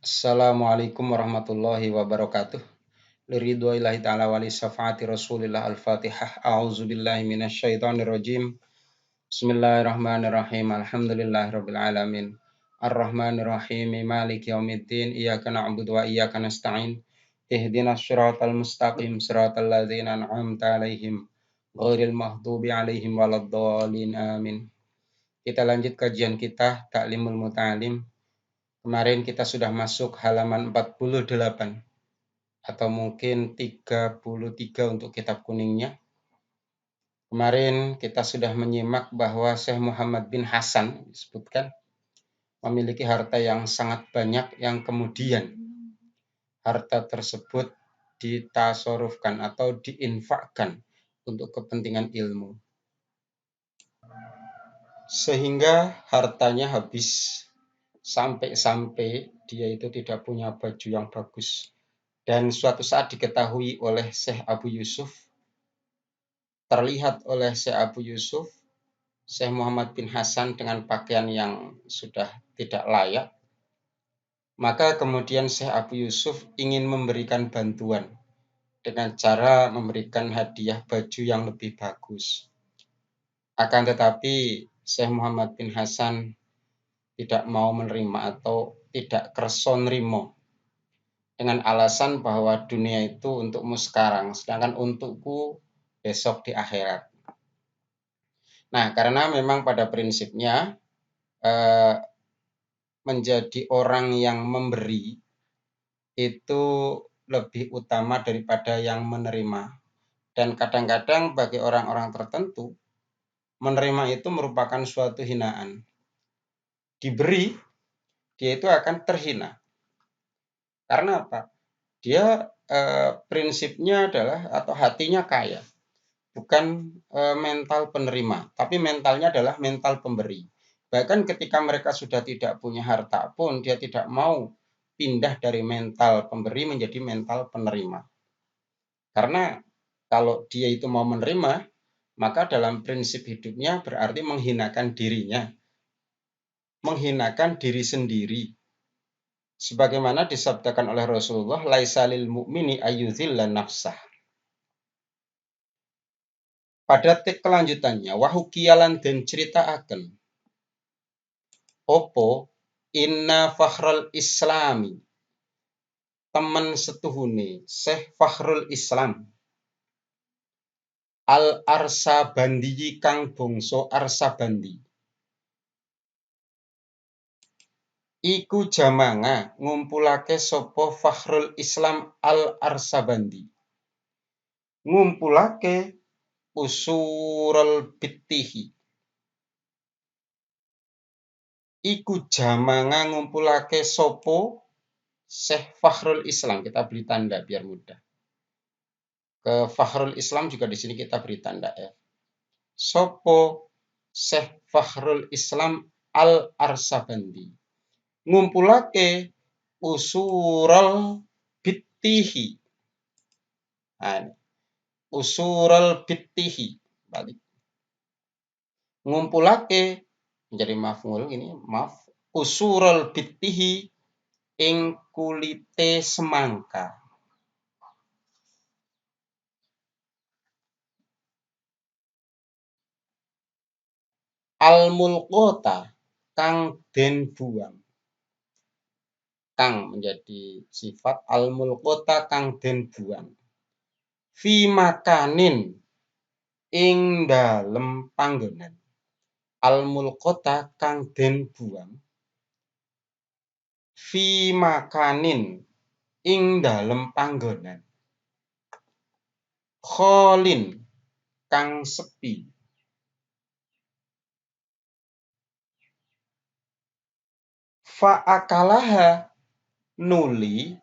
Assalamualaikum warahmatullahi wabarakatuh. Liridwa'illahi ta'ala wali syafaati rasulillah al-fatihah. A'udzubillahi minasyaitonirrajim. Bismillahirrahmanirrahim. Alhamdulillahi rabbil alamin. Ar-Rahmanirrahim. Maliki yaumiddin. Iyyaka na'budu wa iyyaka nasta'in. Ihdinas siratal mustaqim. Siratal ladzina an'amta 'alaihim ghairil maghdubi 'alaihim waladdallin. Amin. Kita lanjut kajian kita Ta'limul Muta'alim. Kemarin kita sudah masuk halaman 48 atau mungkin 33 untuk kitab kuningnya. Kemarin kita sudah menyimak bahwa Syekh Muhammad bin Hasan disebutkan memiliki harta yang sangat banyak yang kemudian harta tersebut ditasorufkan atau diinfakkan untuk kepentingan ilmu. Sehingga hartanya habis sampai-sampai dia itu tidak punya baju yang bagus. Dan suatu saat diketahui oleh Syekh Abu Yusuf, terlihat oleh Syekh Abu Yusuf, Syekh Muhammad bin Hasan dengan pakaian yang sudah tidak layak. Maka kemudian Syekh Abu Yusuf ingin memberikan bantuan dengan cara memberikan hadiah baju yang lebih bagus. Akan tetapi Syekh Muhammad bin Hasan tidak mau menerima atau tidak kerso nrimo dengan alasan bahwa dunia itu untukmu sekarang, sedangkan untukku besok di akhirat. Nah, karena memang pada prinsipnya menjadi orang yang memberi itu lebih utama daripada yang menerima. Dan kadang-kadang bagi orang-orang tertentu, menerima itu merupakan suatu hinaan. Diberi, dia itu akan terhina. Karena apa? Dia prinsipnya adalah atau hatinya kaya. Bukan mental penerima, tapi mentalnya adalah mental pemberi. Bahkan ketika mereka sudah tidak punya harta pun, dia tidak mau pindah dari mental pemberi menjadi mental penerima. Karena kalau dia itu mau menerima, maka dalam prinsip hidupnya berarti menghinakan dirinya, menghinakan diri sendiri. Sebagaimana disabdakan oleh Rasulullah, laisa lil mu'mini ayyudzilla nafsah. Pada kelanjutannya, wahukiyalan dan cerita akan opo inna fakhrul islami teman setuhune Syekh Fakhrul Islam al Arsabandi kang bangsa Arsabandi iku jamanga ngumpulake sapa Fakhrul Islam al Arsabandi ngumpulake usurul bittihi iku jamanga ngumpulake sapa Syekh Fakhrul Islam. Kita beri tanda biar mudah. Ke Fakhrul Islam juga di sini kita beri tanda ya. Sopo Syekh Fakhrul Islam al Arsabandi ngumpulake usurul bittihi. Nah, usurul bittihi balik. Ngumpulake menjadi maf'ul ini, usurul bittihi ing kulite semangka. Al-mulqota kang den buang. Kang menjadi sifat al-mulqota kang den buang. Fi makanin ing dalem panggonan. Al-mulqota kang den buang. Fi makanin ing dalem panggonan. Kholin kang sepi. Fa akalaha nuli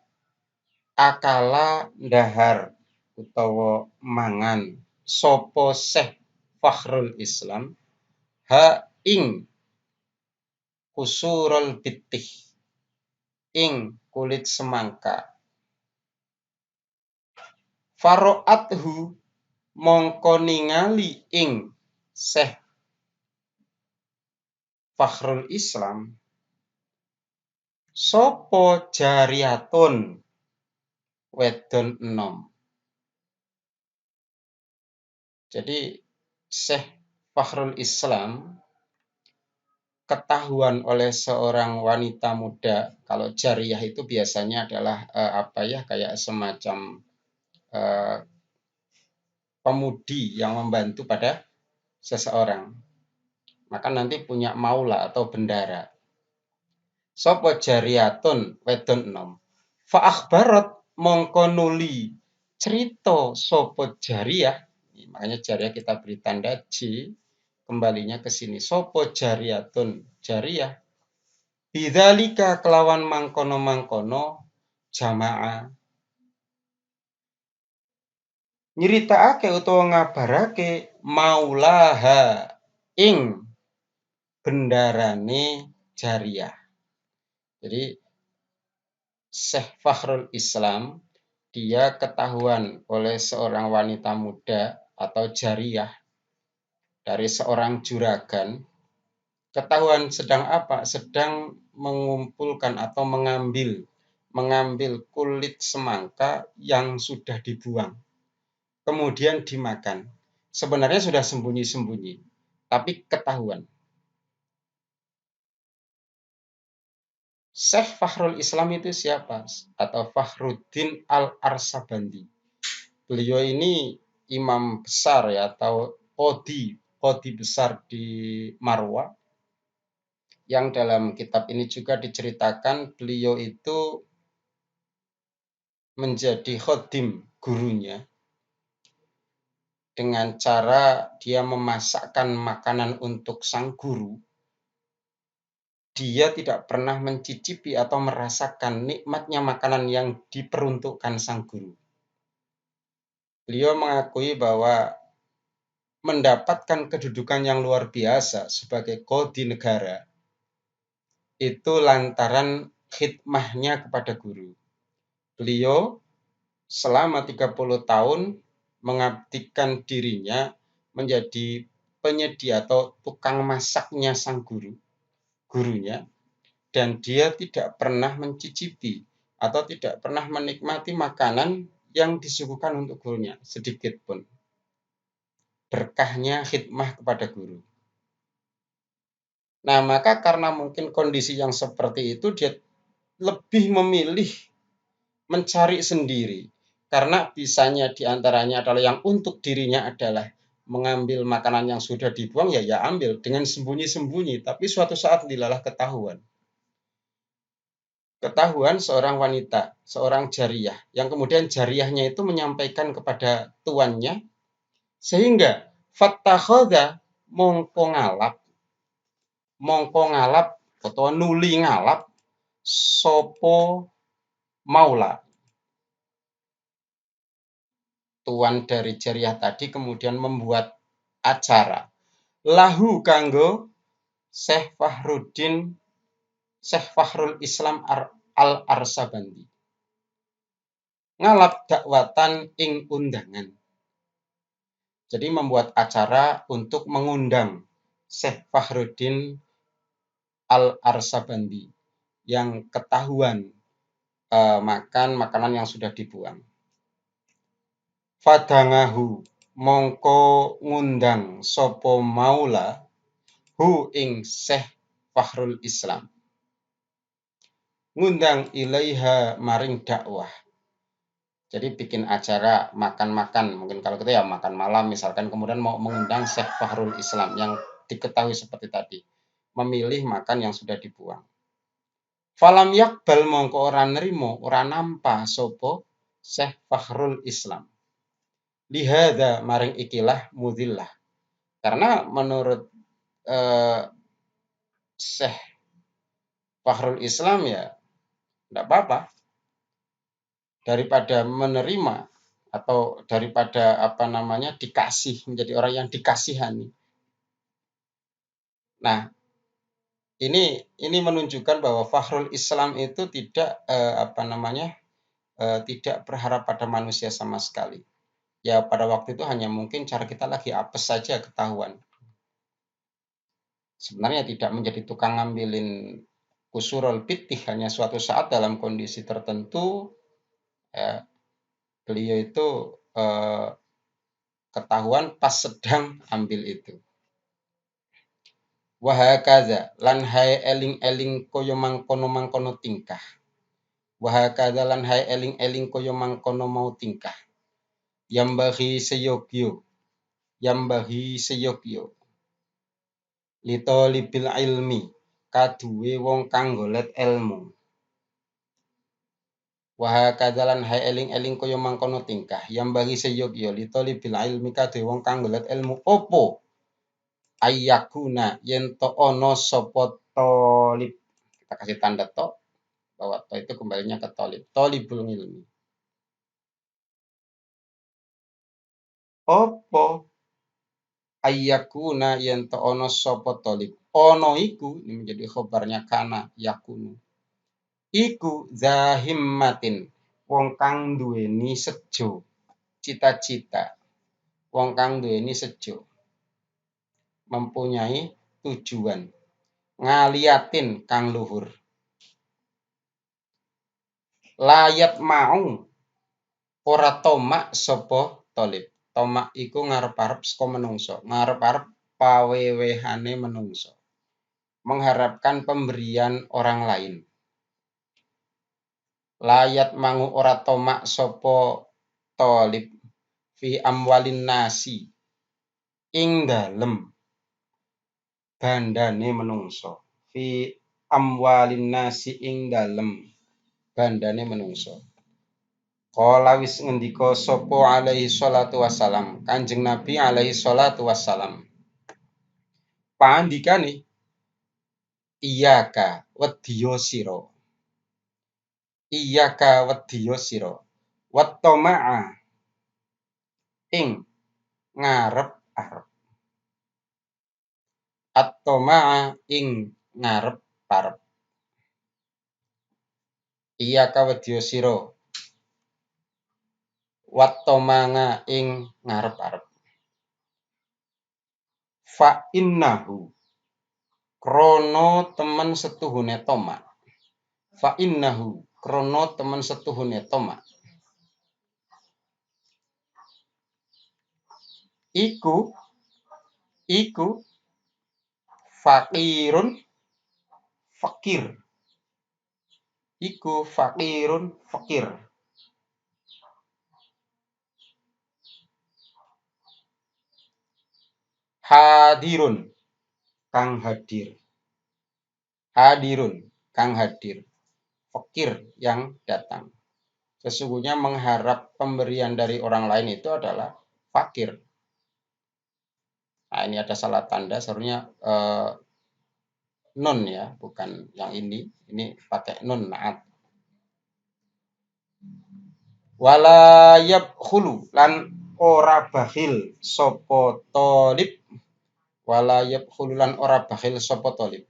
akala ndahar utawa mangan sapa Syekh Fakhrul Islam ha ing usurul bittih ing kulit semangka. Faro'athu mongko ningali ing Syekh Fakhrul Islam Sopo jariyatun wedon enom. Jadi Syekh Fakhrul Islam ketahuan oleh seorang wanita muda, kalau jariyah itu biasanya adalah apa ya, kayak semacam eh, pemudi yang membantu pada seseorang. Maka nanti punya maula atau bendara. Sopo jariyatun wedon enom. Fa akhbarat mongko nuli cerita sopo jariyah. Makanya jariyah kita beri tanda J, kembalinya ke sini. Sopo jariyatun jariyah. Bidzalika kelawan mangkono-mangkono jamaah. Nyeritakake utawa ngabarake maulaha ing bendarane jariyah. Jadi Syekh Fakhrul Islam dia ketahuan oleh seorang wanita muda atau jariyah dari seorang juragan. Ketahuan sedang apa? Sedang mengumpulkan atau mengambil kulit semangka yang sudah dibuang. Kemudian dimakan. Sebenarnya sudah sembunyi-sembunyi, tapi ketahuan. Syekh Fakhrul Islam itu siapa? Atau Fakhruddin Al-Arsabandi. Beliau ini imam besar ya, atau qodhi besar di Marwa, yang dalam kitab ini juga diceritakan beliau itu menjadi khodim gurunya dengan cara dia memasakkan makanan untuk sang guru. Dia tidak pernah mencicipi atau merasakan nikmatnya makanan yang diperuntukkan sang guru. Beliau mengakui bahwa mendapatkan kedudukan yang luar biasa sebagai qodhi negara itu lantaran khidmahnya kepada guru. Beliau selama 30 tahun mengabdikan dirinya menjadi penyedia atau tukang masaknya sang gurunya, dan dia tidak pernah mencicipi atau tidak pernah menikmati makanan yang disuguhkan untuk gurunya sedikit pun. Berkahnya khidmah kepada guru. Nah, maka karena mungkin kondisi yang seperti itu, dia lebih memilih mencari sendiri. Karena bisanya diantaranya adalah yang untuk dirinya adalah mengambil makanan yang sudah dibuang, ya ambil dengan sembunyi-sembunyi. Tapi suatu saat dilalah ketahuan. Ketahuan seorang wanita, seorang jariyah, yang kemudian jariyahnya itu menyampaikan kepada tuannya, sehingga fattakhadha mongko ngalap atau nuli ngalap sopo maula. Tuan dari jariyah tadi kemudian membuat acara lahu kanggo Syekh Fakhrul Islam Al-Arsabandi. Ngalap dakwatan ing undangan. Jadi membuat acara untuk mengundang Syekh Fakhruddin Al-Arsabandi yang ketahuan makan makanan yang sudah dibuang. Fadangahu mongko ngundang sopo maula hu ing Syekh Fakhrul Islam. Ngundang ilaiha maring dakwah. Jadi bikin acara makan-makan, mungkin kalau kita ya makan malam misalkan, kemudian mau mengundang Syekh Fakhrul Islam yang diketahui seperti tadi, memilih makan yang sudah dibuang. Falam yakbal mongko ora nerimo, ora nampa sopo Syekh Fakhrul Islam. Lihada maring ikilah mudillah. Karena menurut Syekh Fakhrul Islam ya tidak apa-apa, daripada menerima atau daripada dikasih, menjadi orang yang dikasihani. Nah, ini menunjukkan bahwa Fakhrul Islam itu tidak tidak berharap pada manusia sama sekali. Ya pada waktu itu hanya mungkin cara kita lagi apes saja ketahuan. Sebenarnya tidak menjadi tukang ngambilin kusurul pitih, hanya suatu saat dalam kondisi tertentu ya, beliau itu ketahuan pas sedang ambil itu. Wahakaza lan hae eling-eling kaya mangkono tingkah. Wahakaza lan hae eling-eling kaya mangkono mau tingkah. Yambahi seyogyo lito libil ilmi kaduwe wong kang golet ilmu. Wahakaza lan hae eling-eling kaya mangkono tingkah. Yambahi seyogyo lito libil ilmi kaduwe wong kang golet ilmu. Opo ayakuna yen to ono sapa tolib. Kita kasih tanda to bahwa to itu kembalinya ke tolib. Tolibul ilmi. Opo ayakuna yen to ono sapa tolib. Ono iku ini menjadi khobarnya kana yakunu. Iku zahimmatin wong kang duweni sejo, cita-cita. Wong kang duweni sejo, mempunyai tujuan. Ngaliatin kang luhur. Layat mau ora tomak sapa tolib. Tomak iku ngarep-arep saka menungso, ngarep-arep pawewehane menungso. Mengharapkan pemberian orang lain. Layat mangu ora tomak sapa tolib fi amwalin nasi ing dalem bandane menungso. Fi amwalin nasi ing dalem bandane menungso. Kala wis ngendika sapa alaihi salatu wassalam, Kanjeng Nabi alaihi salatu wassalam. Pandikane iyaka wedya sira. Iyaka wedya sira. Wattama'a ing ngarep-arep. At-tama'a ing ngarep-arep. Iyaka wedya sira. Wattama'a ing ngarep-arep. Fa innahu krono temen setuhune tomak. Fa innahu krono temen setuhune tomak. Iku fakirun fakir. Iku fakirun fakir. Hadirun kang hadir. Hadirun kang hadir. Fakir yang datang. Sesungguhnya mengharap pemberian dari orang lain itu adalah fakir. Nah, ini ada salah tanda, seharusnya nun ya, bukan yang ini. Ini pakai nun naat. Wala yabkhulu lan ora bakhil sapa tolib. Wala yabkhulu lan ora bakhil sapa tolib.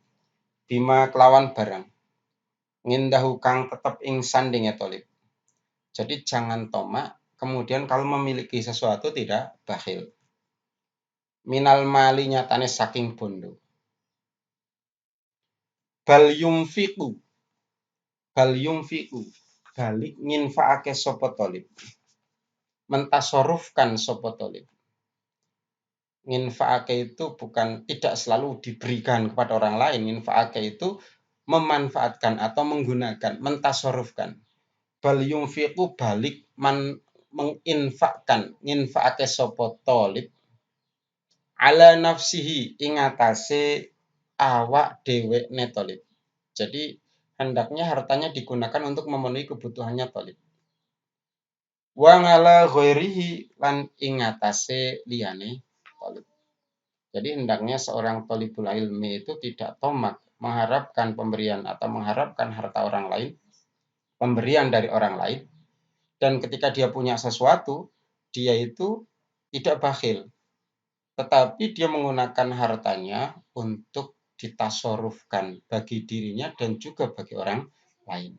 Bima kelawan barang. Ngindahu kang tetep ing sandinge tolib. Jadi jangan tomak, kemudian kalau memiliki sesuatu tidak bakhil. Minal mali nyatane saking bondo. Bal yumfiqu. Balik nginfa'ake sapa tolib. Mentasarufkan sapa tolib. Nginfa'ake itu bukan tidak selalu diberikan kepada orang lain. Nginfa'ake itu memanfaatkan atau menggunakan, mentasarufkan. Bal yumfiqu balik menginfakkan, nginfa'ake sapa tolib ala nafsihi ing atase awak dhewekne tolib. Jadi hendaknya hartanya digunakan untuk memenuhi kebutuhannya tolib. Wa ngala ghairihi lan ing atase liyane tolib. Jadi hendaknya seorang tolibul ilmi itu tidak tomak, mengharapkan pemberian atau mengharapkan harta orang lain, pemberian dari orang lain, dan ketika dia punya sesuatu, dia itu tidak bakhil, tetapi dia menggunakan hartanya untuk ditasorufkan bagi dirinya dan juga bagi orang lain.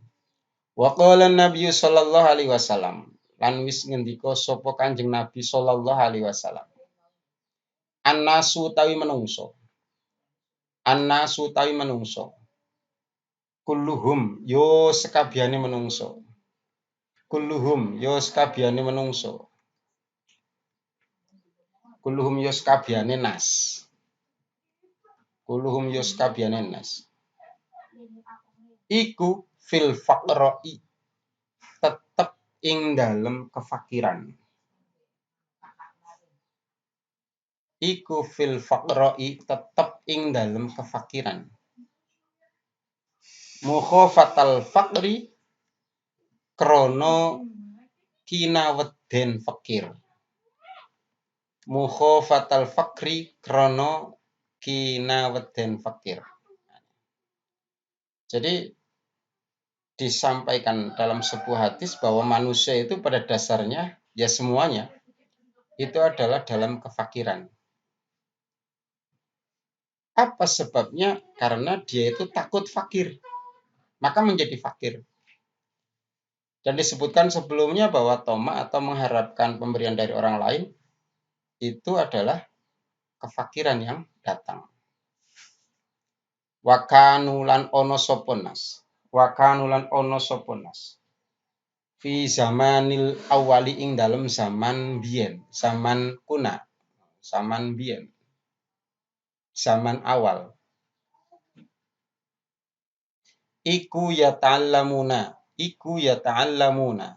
Wa qala Nabi sallallahu alaihi wasallam, lan wis ngendika sapa Kanjeng Nabi sallallahu alaihi wasallam. Annasu tawi menungso. kulluhum yo sekabehane menungso. Kulluhum yo sekabehane menungso. Kulluhum yo sekabehane nas. Kulluhum yo sekabehane nas. Iku fil faqra'i tetep ing dalem kefakiran. Iku fil faqra'i tetep ing dalem kefakiran. Mukhafatal faqri krana kinaweden fakir. Mukhafatal faqri krana kinaweden fakir. Jadi disampaikan dalam sebuah hadis bahwa manusia itu pada dasarnya ya semuanya itu adalah dalam kefakiran. Apa sebabnya? Karena dia itu takut fakir, maka menjadi fakir. Dan disebutkan sebelumnya bahwa toma atau mengharapkan pemberian dari orang lain itu adalah kefakiran yang datang. Wakanulan ono soponas. Wakanulan ono soponas. Fi zamanil awali ing dalam zaman biyen, zaman kuna, zaman biyen, zaman awal. Iku yata'allamuna, iku yata'allamuna,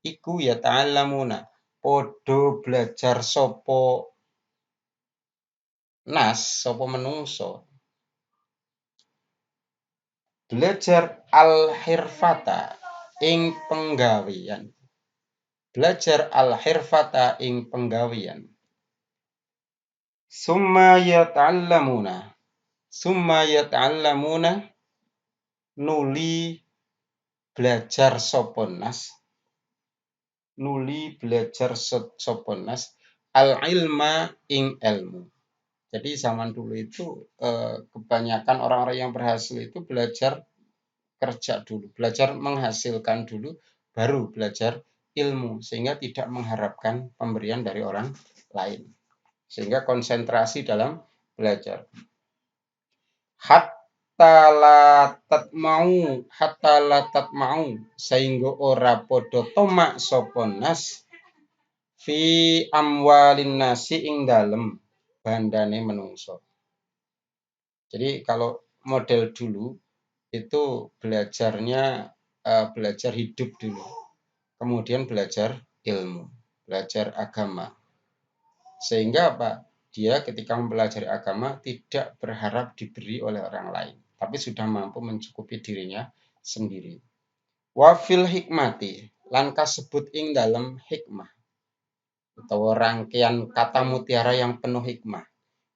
iku yata'allamuna. Podo belajar sopo nas, sopo menungso. Belajar al-hirfata ing penggawean. Belajar al-hirfata ing penggawean. Summa yata'allamuna nuli belajar soponas. Nuli belajar soponas al-ilma ing ilmu. Jadi zaman dulu itu kebanyakan orang-orang yang berhasil itu belajar kerja dulu, belajar menghasilkan dulu, baru belajar ilmu, sehingga tidak mengharapkan pemberian dari orang lain. Sehingga konsentrasi dalam belajar. Hatta la tatma'u sehingga ora podo tomak soponas fi amwalin nasi ing dalem bandane menungso. Jadi kalau model dulu itu belajarnya belajar hidup dulu, kemudian belajar ilmu, belajar agama. Sehingga apa? Dia ketika mempelajari agama tidak berharap diberi oleh orang lain, tapi sudah mampu mencukupi dirinya sendiri. Wafil hikmati lan kasebut ing dalam hikmah atau rangkaian kata mutiara yang penuh hikmah.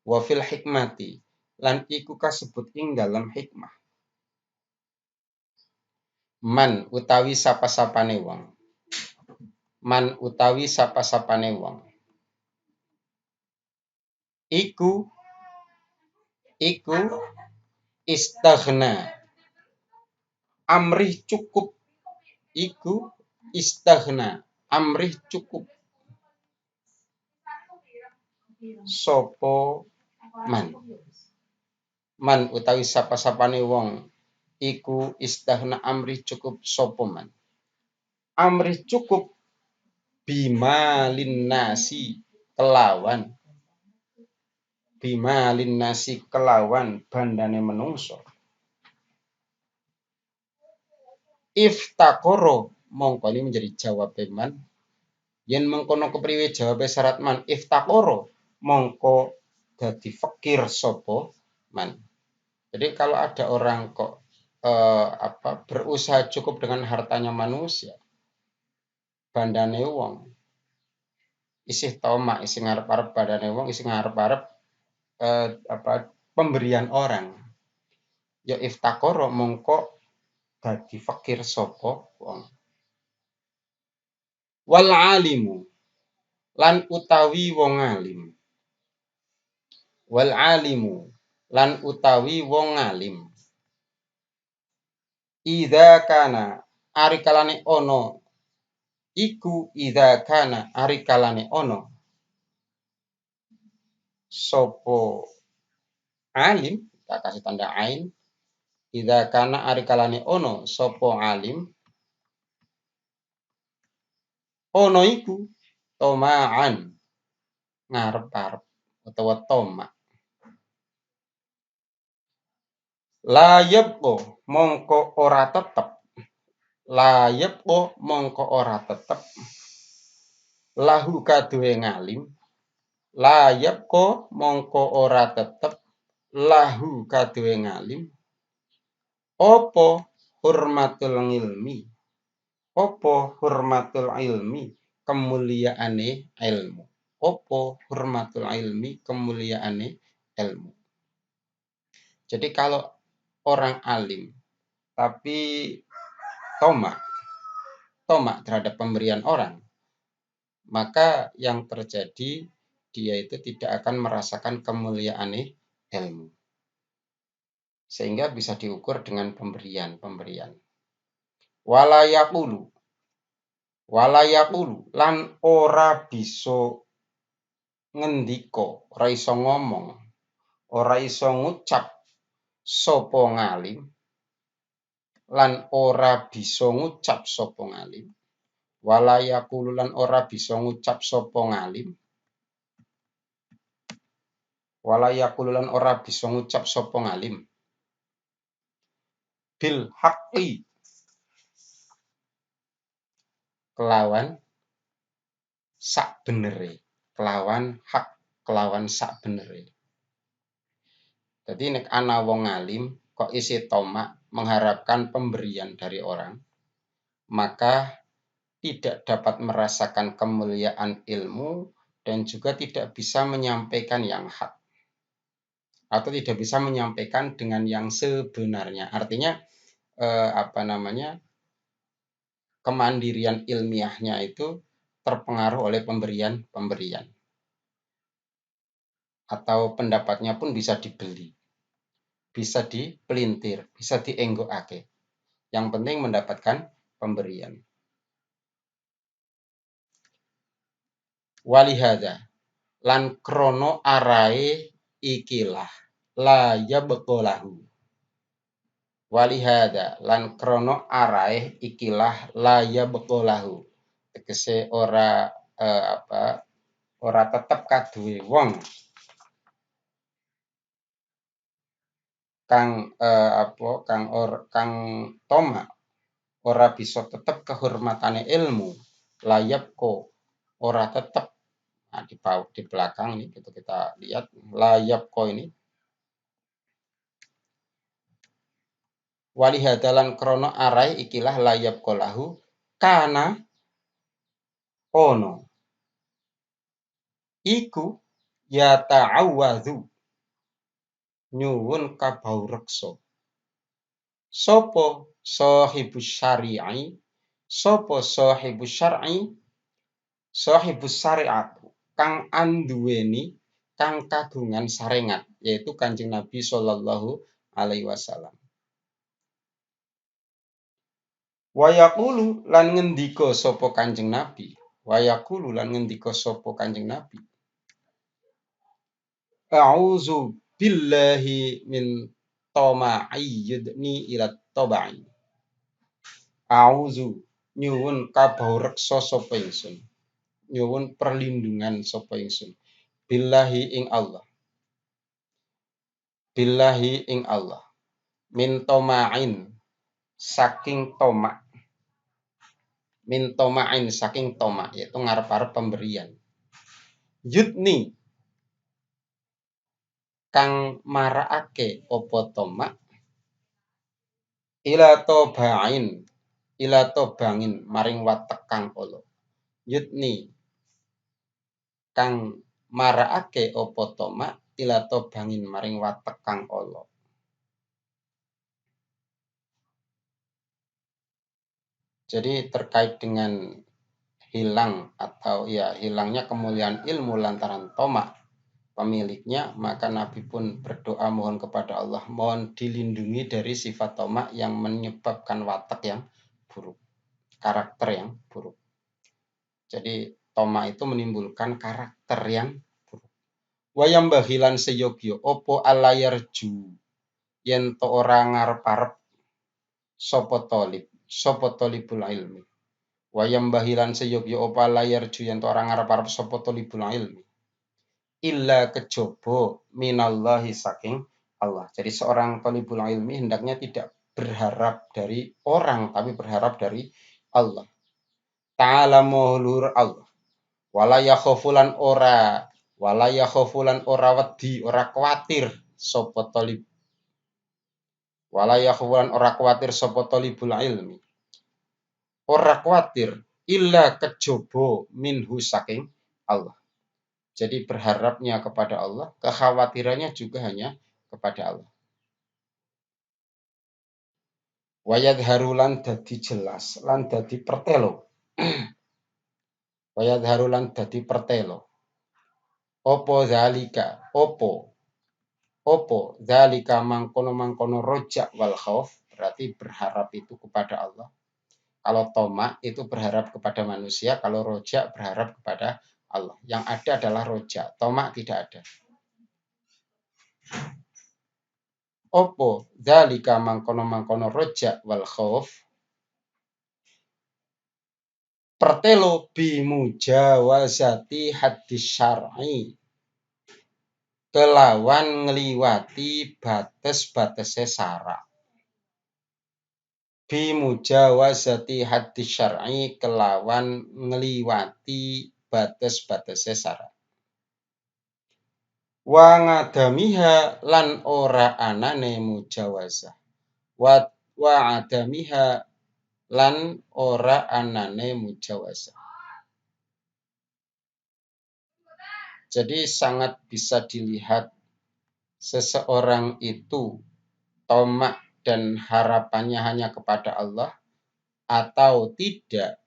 Wafil hikmati lan iku kasebut ing dalam hikmah. Man utawi sapa-sapane wong. Man utawi sapa-sapane wong. Iku istaghna. Amrih cukup. Iku istaghna. Amrih cukup. Sopo man. Man utawi sapa-sapane wong. Iku istaghna amrih cukup sopo man. Amrih cukup bima linnasi kelawan. Bima linnasi kelawan bandane menungso. Iftakoro mongko ini menjadi jawab man. Yen mengkono kepriwe jawab syarat man iftakoro mongko dadi fakir sopo man. Jadi kalau ada orang kok berusaha cukup dengan hartanya manusia, bandane wong isih tomak, isih ngarep-arep bandane wong, isih ngarep-arep pemberian orang. Ya iftakoro mongko dadi fakir sopo wong. Wal alimu lan utawi wong alim. Wal alimu lan utawi wong alim. Idza kana arikalane ono iku idza kana arikalane ono sopo alim, tak kasih tanda ain, Idza kana ari kalane ono sapa alim ono iku toma'an ngarep-arep utawa toma. Layebko mongko ora tetep. Layebko mongko ora tetep. Lahu kaduwe ngalim. Layebko mongko ora tetep. Lahu kaduwe ngalim. Opo hurmatul ilmi. Opo hurmatul ilmi kemuliaane ilmu. Opo hurmatul ilmi kemuliaane ilmu. Jadi kalau orang alim tapi tomak terhadap pemberian orang, maka yang terjadi dia itu tidak akan merasakan kemuliaan ilmu. Sehingga bisa diukur dengan pemberian. Walayakulu lan ora bisa ngendika, ora iso ngomong, ora iso ngucap sapa ngalim lan ora bisa ngucap sapa ngalim. Walayakulu lan ora bisa ngucap sapa ngalim. Walayakulu lan ora bisa ngucap sapa ngalim. Bil haqqi kelawan sak benere, kelawan hak, kelawan sak benere. Jadi nek ana wong alim kok isi tomak mengharapkan pemberian dari orang, maka tidak dapat merasakan kemuliaan ilmu dan juga tidak bisa menyampaikan yang hak atau tidak bisa menyampaikan dengan yang sebenarnya. Artinya kemandirian ilmiahnya itu terpengaruh oleh pemberian atau pendapatnya pun bisa dibeli, bisa dipelintir, bisa dienggokake. Yang penting mendapatkan pemberian. Walihada lan krono arae ikilah la yabqalahu. Walihada lan krono arae ikilah la yabqalahu. Tegese ora tetep kaduwe wong kang tomak ora bisa tetep kehormatane ilmu. Layabko ora tetep. Nah, di belakang ini kita lihat layabko ini. Walihadalan krono arai ikilah layabko lahu kana ono iku ya ta'awadhu nyuwun kabaureksa. Sopo sahibus syari'i, sopo sahibus syar'i, sahibus syari'at kang anduweni kang kagungan sarengat, yaitu Kanjeng Nabi Shallallahu alaihi wasallam. Wayaqulu lan ngendika sapa Kanjeng Nabi. Wayaqulu lan ngendika sapa Kanjeng Nabi. A'udzu billahi min tama'iyyidni ila tabai. A'udzu nyuwun kabaureksa sapa ingsun. Nyuwun perlindungan sapa ingsun. Billahi ing Allah. Billahi ing Allah. Min toma'in saking tomak. Min toma'in saking tomak, yaitu ngarep-arep pemberian. Yudni kang marakake apa tomak ila tobangin maring watek kang ala. Yudni kang marakake apa tomak ila tobangin maring watek kang ala. Jadi terkait dengan hilangnya kemuliaan ilmu lantaran tomak pemiliknya, maka Nabi pun berdoa mohon kepada Allah, mohon dilindungi dari sifat tomak yang menyebabkan watak yang buruk, karakter yang buruk. Jadi tomak itu menimbulkan karakter yang buruk. Wayam bahilan seyogyo opo alayarju yen to ora ngarep-arep sapa talibul ilmi. Wayam bahilan seyogya apa layar ju yen to ora ngarep-arep sapa talibul ilmi. Illa kejaba minallahi saking Allah. Jadi seorang talibul ilmi hendaknya tidak berharap dari orang tapi berharap dari Allah. Ta'ala maulur Allah. Wala yakhafulan ora wedi, ora kuwatir sapa talib. Wala yakhafulan ora kuwatir sapa talibul ilmi. Ora kuwatir illa kejaba minhu saking Allah. Jadi berharapnya kepada Allah, kekhawatirannya juga hanya kepada Allah. Wayadharu lan dadi jelas, lan dadi pertelo. Wayadharu lan dadi pertelo. Opo zalika, opo zalika mangkono rojak wal khauf, berarti berharap itu kepada Allah. Kalau tomak itu berharap kepada manusia, kalau rojak berharap kepada Allah. Yang ada adalah rojak, tomak tidak ada. Opo zalika mangkono rojak wal khauf, pertelo bimujawazati hadis syar'i, kelawan ngliwati batas-batase syarak. Bimujawazati hadis syar'i, kelawan ngliwati batas-batase syarak. Wa ngadamiha lan ora anane mujawazah. Wa adamiha lan ora anane mujawazah. Jadi sangat bisa dilihat seseorang itu tomak dan harapannya hanya kepada Allah atau tidak.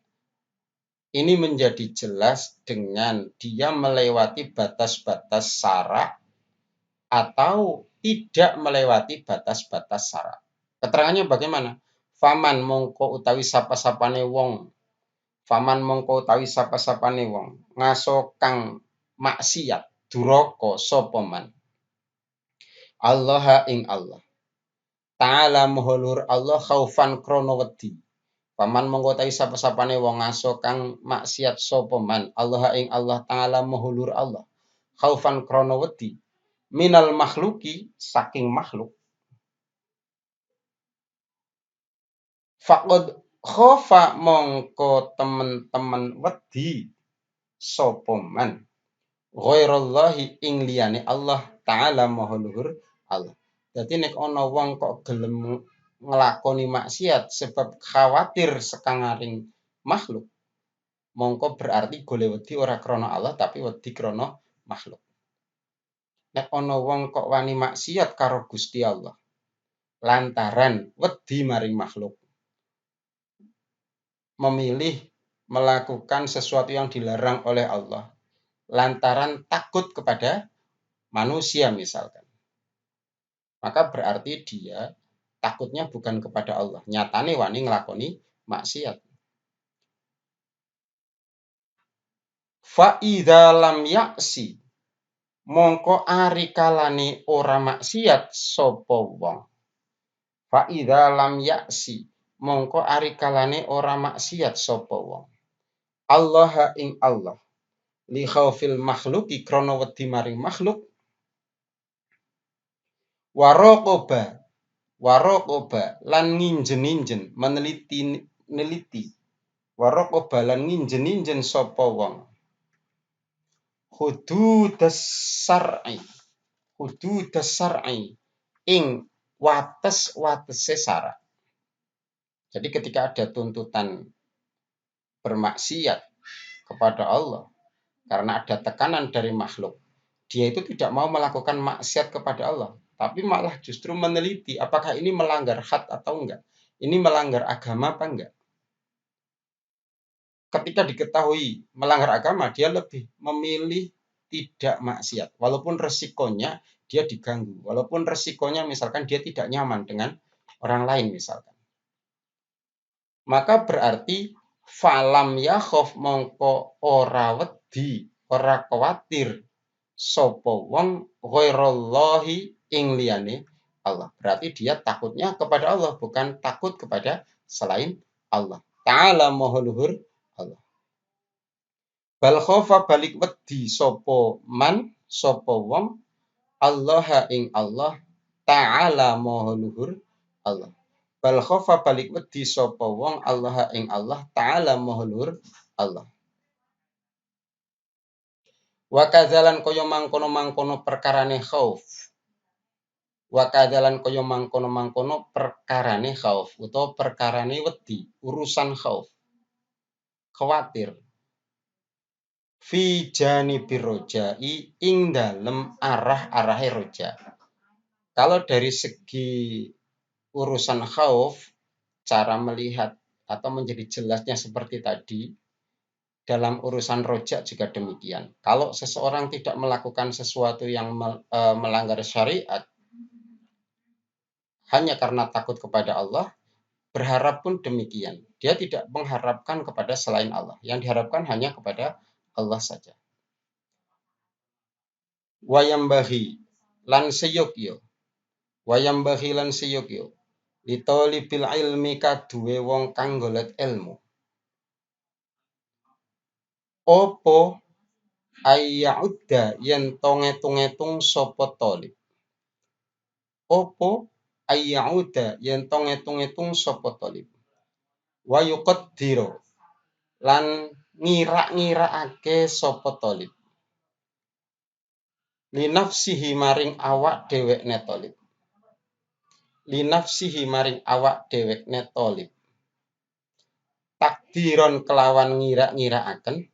Ini menjadi jelas dengan dia melewati batas-batas syarak atau tidak melewati batas-batas syarak. Keterangannya bagaimana? Faman mongko utawi sapa-sapane wong. Faman mongko utawi sapa-sapane wong ngaso kang maksiat duraka sapa man. Allah ing Allah. Ta'ala muhulur Allah khaufan krana wedi. Paman mongko utawi sapa-sapane wong ngaso kang maksiat sapa man. Allah ing Allah Ta'ala muhulur Allah. Khaufan krana wedi. Minal makhluki saking makhluk. Faqad khofa mongko temen-temen wedi sapa man. Ghairallahi ing liyane Allah Ta'ala maha luhur Allah. Dadi nek ana wong kok gelem nglakoni maksiat sebab khawatir sekangaring makhluk, mongko berarti golek wedi ora krana Allah tapi wedi krana makhluk. Nek ana wong kok wani maksiat karo Gusti Allah lantaran wedi maring makhluk, memilih melakukan sesuatu yang dilarang oleh Allah lantaran takut kepada manusia misalkan, maka berarti dia takutnya bukan kepada Allah, nyatane wani nglakoni maksiat. Fa idza lam yaksi, mongko ari kalane ora maksiat sapa wong. Fa idza lam yaksi, mongko ari kalane ora maksiat sapa wong. Allah ing Allah li khaufil makhluki krana wedi maring makhluk. Waraqoba lan nginjen-injen meneliti waraqoba lan nginjen-injen sapa wong hududas syar'i ing wates-watese syarak. Jadi ketika ada tuntutan bermaksiat kepada Allah karena ada tekanan dari makhluk, dia itu tidak mau melakukan maksiat kepada Allah, tapi malah justru meneliti apakah ini melanggar had atau enggak. Ini melanggar agama apa enggak. Ketika diketahui melanggar agama, dia lebih memilih tidak maksiat. Walaupun resikonya dia diganggu. Walaupun resikonya misalkan dia tidak nyaman dengan orang lain misalkan. Maka berarti falam yakhof mongko ora wedi, ora kuwatir sapa wong ghairallahi ing liyane Allah. Berarti dia takutnya kepada Allah, bukan takut kepada selain Allah. Ta'ala maha luhur Allah. Bal khofa balik wedi sapa man sapa wong Allah ing Allah ta'ala maha luhur Allah. Bal khofa balik wedi sapa wong Allah ing Allah ta'ala maha luhur Allah. Wa kadzalan kaya mangkono-mangkono perkarane khauf. Wa kadzalan kaya mangkono-mangkono perkarane khauf utawa perkarane wedi, urusan khauf. Khawatir. Fi janibir rojai ing dalem arah-arahe roja. Kalau dari segi urusan khauf, cara melihat atau menjadi jelasnya seperti tadi, dalam urusan roja juga demikian. Kalau seseorang tidak melakukan sesuatu yang melanggar syariat, hanya karena takut kepada Allah, berharap pun demikian. Dia tidak mengharapkan kepada selain Allah. Yang diharapkan hanya kepada Allah saja. Wayambahi lan seyogya. Wayambahi lan seyogya. Litolibil ilmi kaduwe wong kang golek ilmu. Opo ayyauda yen tongetung-etung sapa talib. Opo ayyauda yen tongetung-etung sapa talib. Wa yuqaddiro lan ngira-ngiraake sapa talib. Linafsihi maring awak dhewekne talib. Linafsihi maring awak dhewekne talib. Takdiron kelawan ngira-ngiraaken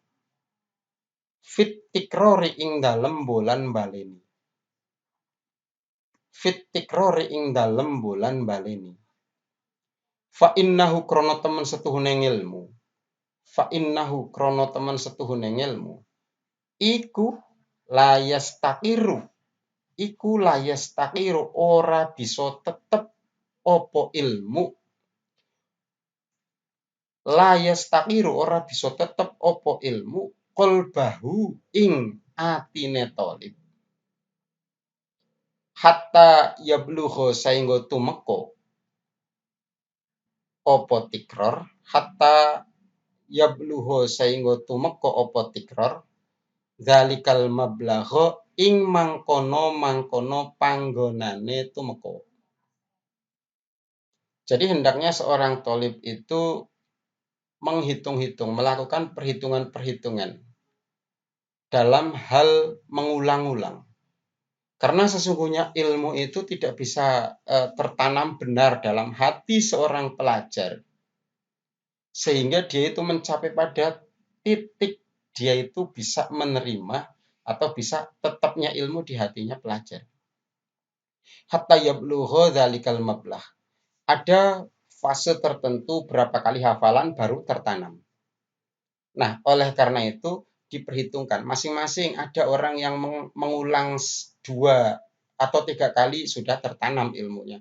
fit tikrori ing dalem bolan baleni. Fit tikrori ing dalem bolan baleni. Fa innahu krana temen setuhune ilmu. Fa innahu krana temen setuhune ilmu. Iku layas takiru. Iku layas takiru ora bisa tetep opo ilmu. Layas takiru ora bisa tetep opo ilmu. Qalbahu ing atine talib. Hatta yablugha saengga tumeka apa tikror. Hatta yablugha saengga tumeka apa tikror. Zalikal mablagha ing mangkono-mangkono panggonane tumeka. Jadi hendaknya seorang thalib itu menghitung-hitung, melakukan perhitungan-perhitungan dalam hal mengulang-ulang. Karena sesungguhnya ilmu itu tidak bisa tertanam benar dalam hati seorang pelajar. Sehingga dia itu mencapai pada titik dia itu bisa menerima atau bisa tetapnya ilmu di hatinya pelajar. Hatta yablugha dzalikal mablagh. Ada fase tertentu berapa kali hafalan baru tertanam. Nah, oleh karena itu diperhitungkan. Masing-masing ada orang yang mengulang 2 atau 3 kali sudah tertanam ilmunya.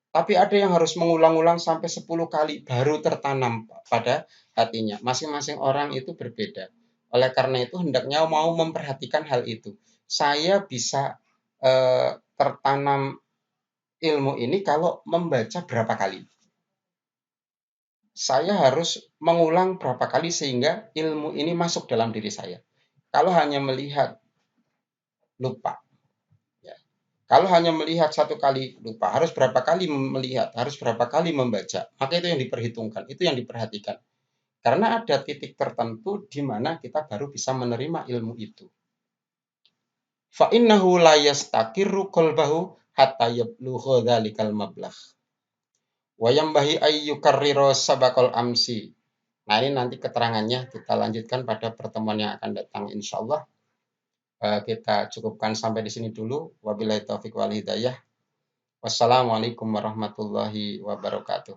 Tapi ada yang harus mengulang-ulang sampai 10 kali baru tertanam pada hatinya. Masing-masing orang itu berbeda. Oleh karena itu hendaknya mau memperhatikan hal itu. Saya bisa tertanam ilmu ini kalau membaca berapa kali. Saya harus mengulang berapa kali sehingga ilmu ini masuk dalam diri saya. Kalau hanya melihat, lupa. Ya. Kalau hanya melihat 1 kali, lupa. Harus berapa kali melihat, harus berapa kali membaca. Maka itu yang diperhitungkan, itu yang diperhatikan. Karena ada titik tertentu di mana kita baru bisa menerima ilmu itu. Fa innahu la yastakirru qalbahu hatta yablugha dzalikal mablagh. Wa yambahi ayyukarrira sabaqal amsi. Nah, ini nanti keterangannya kita lanjutkan pada pertemuan yang akan datang insyaallah. Kita cukupkan sampai di sini dulu. Wabillahi taufik wal hidayah. Wassalamualaikum warahmatullahi wabarakatuh.